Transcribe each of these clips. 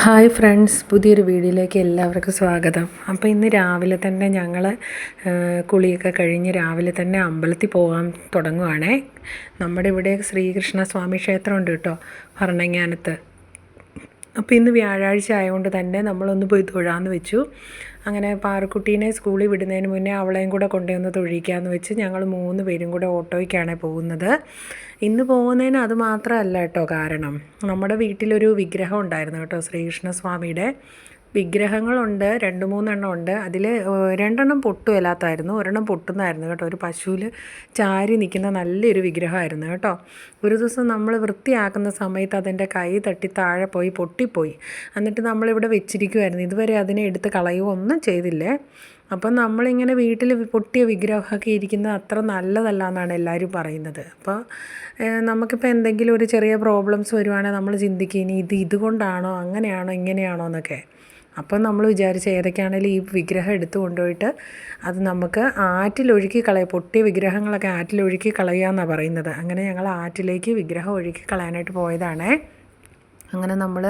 Hi friends, പുതിയൊരു വീഡിയോയിലേക്ക് എല്ലാവർക്കും സ്വാഗതം. അപ്പോൾ ഇന്ന് രാവിലെ തന്നെ ഞങ്ങൾ കുളിയൊക്കെ കഴിഞ്ഞ് രാവിലെ തന്നെ അമ്പലത്തിൽ പോകാൻ തുടങ്ങുവാണേ. നമ്മുടെ ഇവിടെ ശ്രീകൃഷ്ണ സ്വാമി ക്ഷേത്രമുണ്ട് കേട്ടോ, ഭരണങ്ങാനത്ത്. അപ്പോൾ ഇന്ന് വ്യാഴാഴ്ച ആയതുകൊണ്ട് തന്നെ നമ്മളൊന്ന് പോയി തൊഴാമെന്ന് വെച്ചു. അങ്ങനെ പാറുക്കുട്ടീനെ സ്കൂളിൽ വിടുന്നതിന് മുന്നേ അവളെയും കൂടെ കൊണ്ടുവന്ന് തൊഴിക്കാമെന്ന് വെച്ച് ഞങ്ങൾ 3 പേരും കൂടെ ഓട്ടോയ്ക്കാണ് പോകുന്നത്. ഇന്ന് പോകുന്നതിന് അത് മാത്രമല്ല കേട്ടോ കാരണം, നമ്മുടെ വീട്ടിലൊരു വിഗ്രഹം ഉണ്ടായിരുന്നു കേട്ടോ, ശ്രീകൃഷ്ണസ്വാമിയുടെ വിഗ്രഹങ്ങളുണ്ട്, 2-3 എണ്ണം ഉണ്ട്. അതിൽ 2 എണ്ണം പൊട്ടുകയില്ലാത്തായിരുന്നു, ഒരെണ്ണം പൊട്ടുന്നതായിരുന്നു കേട്ടോ. ഒരു പശുവിൽ ചാരി നിൽക്കുന്ന നല്ലൊരു വിഗ്രഹമായിരുന്നു കേട്ടോ. ഒരു ദിവസം നമ്മൾ വൃത്തിയാക്കുന്ന സമയത്ത് അതിൻ്റെ കൈ തട്ടി താഴെ പോയി പൊട്ടിപ്പോയി. എന്നിട്ട് നമ്മളിവിടെ വെച്ചിരിക്കുമായിരുന്നു. ഇതുവരെ അതിനെ എടുത്ത് കളയുകയോ ഒന്നും ചെയ്തില്ലേ. അപ്പം നമ്മളിങ്ങനെ വീട്ടിൽ പൊട്ടിയ വിഗ്രഹമൊക്കെ ഇരിക്കുന്നത് അത്ര നല്ലതല്ല എന്നാണ് എല്ലാവരും പറയുന്നത്. അപ്പോൾ നമുക്കിപ്പോൾ എന്തെങ്കിലും ഒരു ചെറിയ പ്രോബ്ലംസ് വരുവാണെങ്കിൽ നമ്മൾ ചിന്തിക്കും ഇനി ഇതുകൊണ്ടാണോ അങ്ങനെയാണോ ഇങ്ങനെയാണോ എന്നൊക്കെ. അപ്പം നമ്മൾ വിചാരിച്ച ഏതൊക്കെയാണെങ്കിലും ഈ വിഗ്രഹം എടുത്തു കൊണ്ടുപോയിട്ട് അത് നമുക്ക് ആറ്റിലൊഴുക്കി കളയുക, പൊട്ടിയ വിഗ്രഹങ്ങളൊക്കെ ആറ്റിലൊഴുക്കി കളയുക എന്നാണ് പറയുന്നത്. അങ്ങനെ ഞങ്ങൾ ആറ്റിലേക്ക് വിഗ്രഹം ഒഴുക്കി കളയാനായിട്ട് പോയതാണേ. അങ്ങനെ നമ്മൾ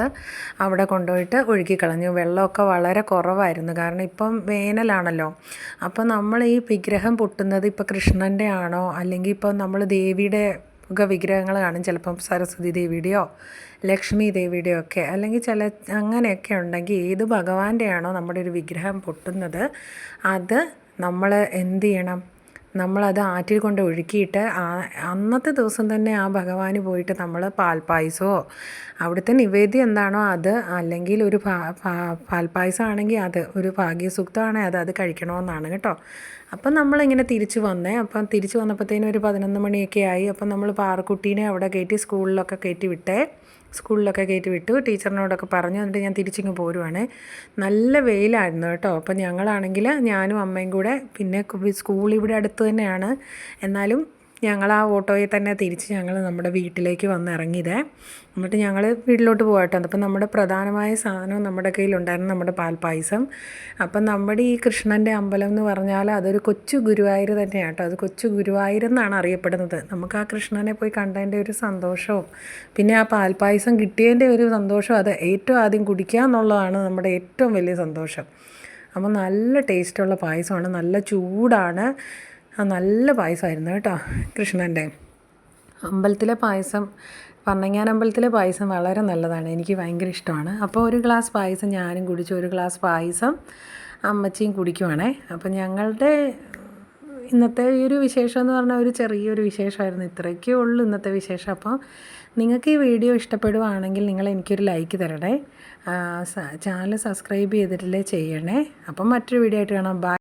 അവിടെ കൊണ്ടുപോയിട്ട് ഒഴുക്കി കളഞ്ഞു. വെള്ളമൊക്കെ വളരെ കുറവായിരുന്നു, കാരണം ഇപ്പം വേനലാണല്ലോ. അപ്പം നമ്മൾ ഈ വിഗ്രഹം പൊട്ടുന്നത് ഇപ്പോൾ കൃഷ്ണൻ്റെ ആണോ അല്ലെങ്കിൽ ഇപ്പം നമ്മൾ ദേവിയുടെ ഒക്കെ വിഗ്രഹങ്ങൾ കാണും, ചിലപ്പം സരസ്വതി ദേവിയുടെയോ ലക്ഷ്മി ദേവിയുടെയോ ഒക്കെ, അല്ലെങ്കിൽ അങ്ങനെയൊക്കെ ഉണ്ടെങ്കിൽ ഏത് ഭഗവാന്റെ ആണോ നമ്മുടെ ഒരു വിഗ്രഹം പൊട്ടുന്നത്, അത് നമ്മൾ എന്ത് ചെയ്യണം, നമ്മളത് ആറ്റിൽ കൊണ്ട് ഒഴുക്കിയിട്ട് അന്നത്തെ ദിവസം തന്നെ ആ ഭഗവാന് പോയിട്ട് നമ്മൾ പാൽപ്പായസമോ അവിടുത്തെ നിവേദ്യം എന്താണോ അത്, അല്ലെങ്കിൽ ഒരു പാൽപ്പായസം ആണെങ്കിൽ അത്, ഒരു ഭാഗ്യസൂക്തമാണെങ്കിൽ അത് കഴിക്കണമെന്നാണ് കേട്ടോ. അപ്പം നമ്മളിങ്ങനെ തിരിച്ച് വന്നേ. അപ്പം തിരിച്ച് വന്നപ്പോഴത്തേനും ഒരു 11 മണിയൊക്കെ ആയി. അപ്പം നമ്മൾ പാറുക്കുട്ടീനെ അവിടെ സ്കൂളിലൊക്കെ കയറ്റി വിട്ടു. ടീച്ചറിനോടൊക്കെ പറഞ്ഞു. എന്നിട്ട് ഞാൻ തിരിച്ചിങ്ങ് പോരുവാണ്. നല്ല വെയിലായിരുന്നു കേട്ടോ. അപ്പം ഞങ്ങളാണെങ്കിൽ ഞാനും അമ്മയും കൂടെ, പിന്നെ സ്കൂൾ ഇവിടെ അടുത്ത് തന്നെയാണ്, എന്നാലും ഞങ്ങൾ ആ ഓട്ടോയിൽ തന്നെ തിരിച്ച് ഞങ്ങൾ നമ്മുടെ വീട്ടിലേക്ക് വന്നിറങ്ങിയതേ. എന്നിട്ട് ഞങ്ങൾ വീട്ടിലോട്ട് പോകട്ടെ. അപ്പം നമ്മുടെ പ്രധാനമായ സാധനം നമ്മുടെ കയ്യിലുണ്ടായിരുന്നു, നമ്മുടെ പാൽപ്പായസം. അപ്പം നമ്മുടെ ഈ കൃഷ്ണൻ്റെ അമ്പലം എന്ന് പറഞ്ഞാൽ അതൊരു കൊച്ചു ഗുരുവായൂർ തന്നെയാണ് കേട്ടോ. അത് കൊച്ചു ഗുരുവായൂർ എന്നാണ് അറിയപ്പെടുന്നത്. നമുക്ക് ആ കൃഷ്ണനെ പോയി കണ്ടതിൻ്റെ ഒരു സന്തോഷവും പിന്നെ ആ പാൽപ്പായസം കിട്ടിയതിൻ്റെ ഒരു സന്തോഷവും, അത് ഏറ്റവും ആദ്യം കുടിക്കുക എന്നുള്ളതാണ് നമ്മുടെ ഏറ്റവും വലിയ സന്തോഷം. അപ്പോൾ നല്ല ടേസ്റ്റുള്ള പായസമാണ്, നല്ല ചൂടാണ്. നല്ല പായസമായിരുന്നു കേട്ടോ കൃഷ്ണൻ്റെ അമ്പലത്തിലെ പായസം. ഭരണങ്ങാനം അമ്പലത്തിലെ പായസം വളരെ നല്ലതാണ്, എനിക്ക് ഭയങ്കര ഇഷ്ടമാണ്. അപ്പോൾ ഒരു ഗ്ലാസ് പായസം ഞാനും കുടിച്ചു, ഒരു ഗ്ലാസ് പായസം അമ്മച്ചിയും കുടിക്കുവാണേ. അപ്പം ഞങ്ങളുടെ ഇന്നത്തെ ഈ ഒരു വിശേഷം എന്ന് പറഞ്ഞാൽ ഒരു ചെറിയൊരു വിശേഷമായിരുന്നു. ഇത്രയൊക്കെ ഉള്ളൂ ഇന്നത്തെ വിശേഷം. അപ്പോൾ നിങ്ങൾക്ക് ഈ വീഡിയോ ഇഷ്ടപ്പെടുവാണെങ്കിൽ നിങ്ങൾ എനിക്കൊരു ലൈക്ക് തരണേ, ചാനൽ സബ്സ്ക്രൈബ് ചെയ്തിട്ടില്ലേ ചെയ്യണേ. അപ്പം മറ്റൊരു വീഡിയോ ആയിട്ട് കാണാം. ബൈ.